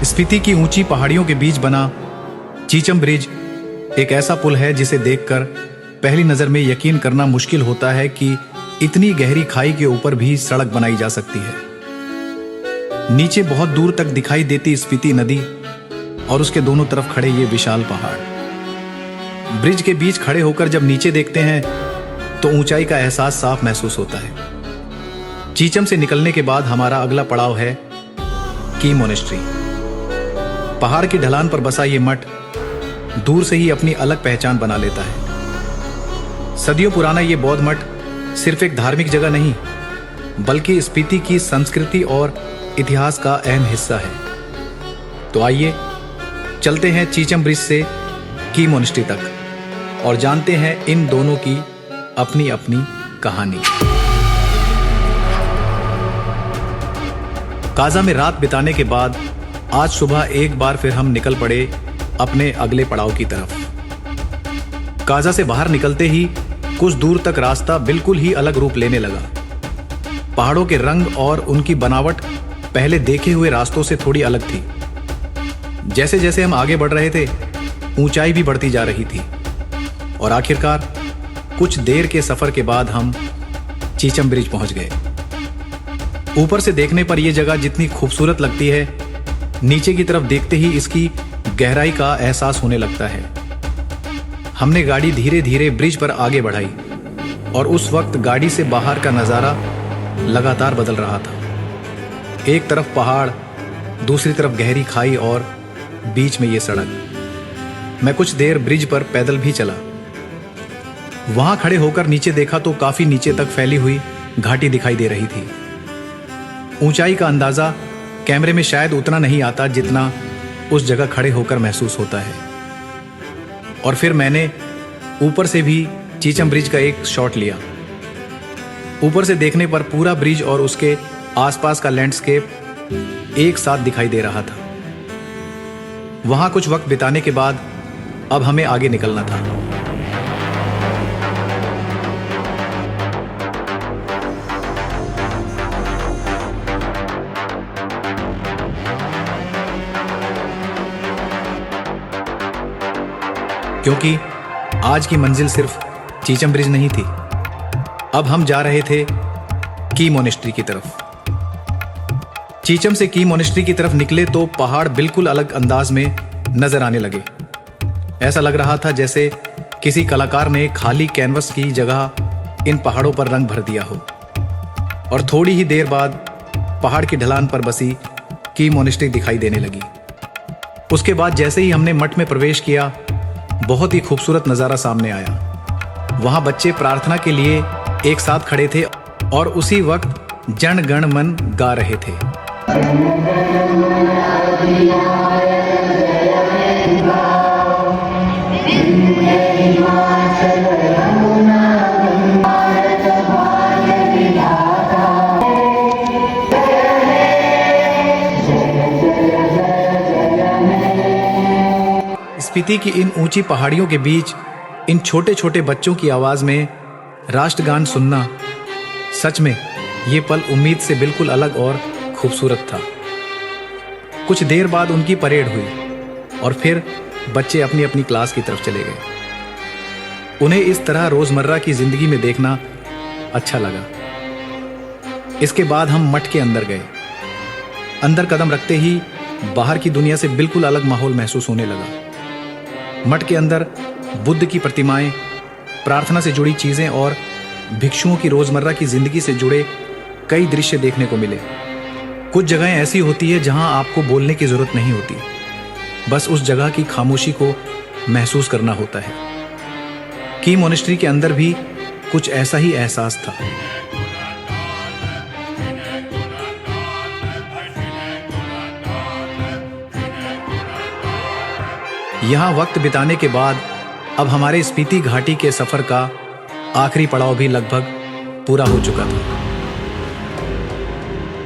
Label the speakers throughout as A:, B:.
A: स्पीति की ऊंची पहाड़ियों के बीच बना चीचम ब्रिज एक ऐसा पुल है जिसे देखकर पहली नजर में यकीन करना मुश्किल होता है कि इतनी गहरी खाई के ऊपर भी सड़क बनाई जा सकती है। नीचे बहुत दूर तक दिखाई देती स्पीति नदी और उसके दोनों तरफ खड़े ये विशाल पहाड़। ब्रिज के बीच खड़े होकर जब नीचे देखते हैं तो ऊंचाई का एहसास साफ महसूस होता है। चीचम से निकलने के बाद हमारा अगला पड़ाव है की मोनेस्ट्री। पहाड़ की ढलान पर बसा ये मठ दूर से ही अपनी अलग पहचान बना लेता है। सदियों पुराना ये बौद्ध मठ सिर्फ एक धार्मिक जगह नहीं बल्कि स्पीति की संस्कृति और इतिहास का अहम हिस्सा है। तो आइए चलते हैं चीचम ब्रिज से की मोनेस्ट्री तक और जानते हैं इन दोनों की अपनी अपनी कहानी। काजा में रात बिताने के बाद आज सुबह एक बार फिर हम निकल पड़े अपने अगले पड़ाव की तरफ। काजा से बाहर निकलते ही कुछ दूर तक रास्ता बिल्कुल ही अलग रूप लेने लगा। पहाड़ों के रंग और उनकी बनावट पहले देखे हुए रास्तों से थोड़ी अलग थी। जैसे जैसे हम आगे बढ़ रहे थे ऊंचाई भी बढ़ती जा रही थी और आखिरकार कुछ देर के सफर के बाद हम चीचम ब्रिज पहुंच गए। ऊपर से देखने पर यह जगह जितनी खूबसूरत लगती है, नीचे की तरफ देखते ही इसकी गहराई का एहसास होने लगता है। हमने गाड़ी धीरे धीरे ब्रिज पर आगे बढ़ाई और उस वक्त गाड़ी से बाहर का नज़ारा लगातार बदल रहा था। एक तरफ पहाड़, दूसरी तरफ गहरी खाई और बीच में ये सड़क। मैं कुछ देर ब्रिज पर पैदल भी चला। वहां खड़े होकर नीचे देखा तो काफी नीचे तक फैली हुई घाटी दिखाई दे रही थी। ऊंचाई का अंदाजा कैमरे में शायद उतना नहीं आता जितना उस जगह खड़े होकर महसूस होता है। और फिर मैंने ऊपर से भी चीचम ब्रिज का एक शॉट लिया। ऊपर से देखने पर पूरा ब्रिज और उसके आसपास का लैंडस्केप एक साथ दिखाई दे रहा था। वहां कुछ वक्त बिताने के बाद अब हमें आगे निकलना था। क्योंकि आज की मंजिल सिर्फ चीचम ब्रिज नहीं थी। अब हम जा रहे थे की मोनेस्ट्री की तरफ। चीचम से की मोनेस्ट्री की तरफ निकले तो पहाड़ बिल्कुल अलग अंदाज में नजर आने लगे। ऐसा लग रहा था जैसे किसी कलाकार ने खाली कैनवस की जगह इन पहाड़ों पर रंग भर दिया हो। और थोड़ी ही देर बाद पहाड़ की ढलान पर बसी की मोनेस्ट्री दिखाई देने लगी। उसके बाद जैसे ही हमने मठ में प्रवेश किया बहुत ही खूबसूरत नज़ारा सामने आया। वहां बच्चे प्रार्थना के लिए एक साथ खड़े थे और उसी वक्त जन गण मन गा रहे थे। स्पीति की इन ऊंची पहाड़ियों के बीच इन छोटे छोटे बच्चों की आवाज में राष्ट्रगान सुनना, सच में ये पल उम्मीद से बिल्कुल अलग और खूबसूरत था। कुछ देर बाद उनकी परेड हुई और फिर बच्चे अपनी अपनी क्लास की तरफ चले गए। उन्हें इस तरह रोजमर्रा की जिंदगी में देखना अच्छा लगा। इसके बाद हम मठ के अंदर गए। अंदर कदम रखते ही बाहर की दुनिया से बिल्कुल अलग माहौल महसूस होने लगा। मठ के अंदर बुद्ध की प्रतिमाएं, प्रार्थना से जुड़ी चीजें और भिक्षुओं की रोजमर्रा की जिंदगी से जुड़े कई दृश्य देखने को मिले। कुछ जगहें ऐसी होती है जहां आपको बोलने की जरूरत नहीं होती, बस उस जगह की खामोशी को महसूस करना होता है। की मोनेस्ट्री के अंदर भी कुछ ऐसा ही एहसास था। यहाँ वक्त बिताने के बाद अब हमारे स्पीति घाटी के सफर का आखिरी पड़ाव भी लगभग पूरा हो चुका था।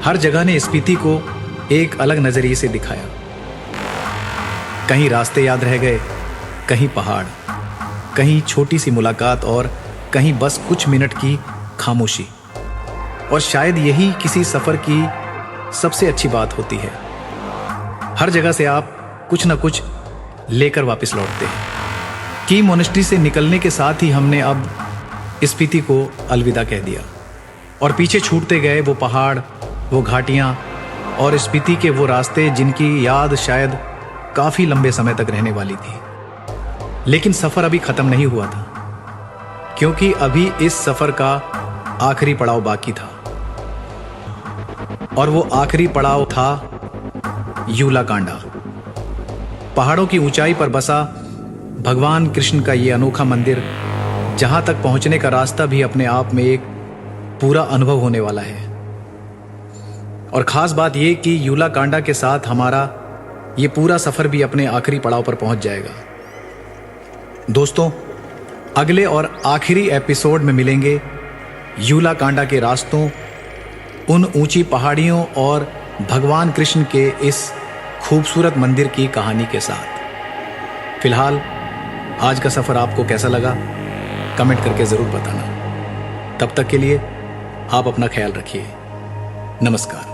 A: हर जगह ने स्पीति को एक अलग नजरिए से दिखाया। कहीं रास्ते याद रह गए, कहीं पहाड़, कहीं छोटी सी मुलाकात और कहीं बस कुछ मिनट की खामोशी। और शायद यही किसी सफर की सबसे अच्छी बात होती है हर जगह से आप कुछ न कुछ लेकर वापस लौटते हैं। की मोनेस्ट्री से निकलने के साथ ही हमने अब स्पीति को अलविदा कह दिया और पीछे छूटते गए वो पहाड़, वो घाटियाँ और स्पीति के वो रास्ते जिनकी याद शायद काफ़ी लंबे समय तक रहने वाली थी। लेकिन सफ़र अभी ख़त्म नहीं हुआ था, क्योंकि अभी इस सफ़र का आखिरी पड़ाव बाकी था और वो आखिरी पड़ाव था यूलाकांडा। पहाड़ों की ऊंचाई पर बसा भगवान कृष्ण का ये अनोखा मंदिर, जहां तक पहुंचने का रास्ता भी अपने आप में एक पूरा अनुभव होने वाला है। और खास बात यह कि यूलाकांडा के साथ हमारा ये पूरा सफर भी अपने आखिरी पड़ाव पर पहुंच जाएगा। दोस्तों, अगले और आखिरी एपिसोड में मिलेंगे यूलाकांडा के रास्तों, उन ऊंची पहाड़ियों और भगवान कृष्ण के इस खूबसूरत मंदिर की कहानी के साथ। फिलहाल आज का सफ़र आपको कैसा लगा, कमेंट करके ज़रूर बताना। तब तक के लिए आप अपना ख्याल रखिए। नमस्कार।